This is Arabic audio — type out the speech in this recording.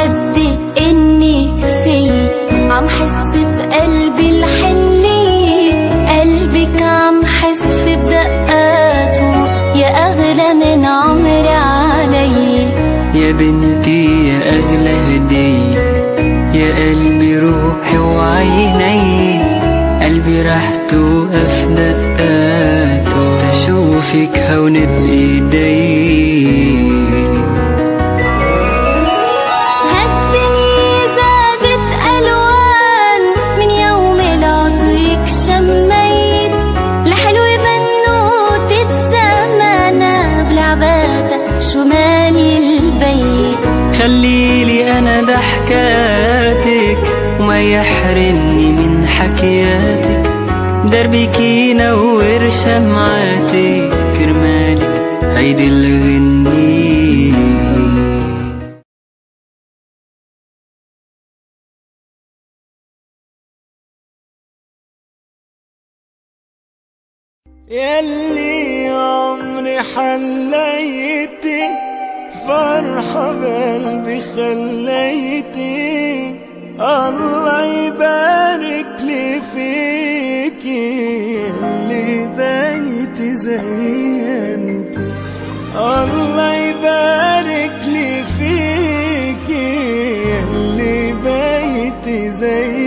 مصدق انك فيا، عم حس بقلبي الحنية، قلبك عم حس بدقاته، يا أغلى من عمري علي. يا بنتي يا أغلى هدية، يا قلبي روحي وعيني، قلبي راح توقف دقاته تشوفك هون بإيدي. هالدنيا زادت ألوان من يوم العطرك شميت، لحلو بنوتة زمانة بلعباتها شو مالي البيت. خليلي أنا ضحكاتك وما يحرمني من حكياتك، دربك ينور شمعاتك كرمالك هيدي الغنية. يلي عمري حليتي فرحة بقلبي خليتي، الله يبارك لي فيكي اللي بيتي زينتي، الله يبارك لي فيكي اللي بيتي زينتي.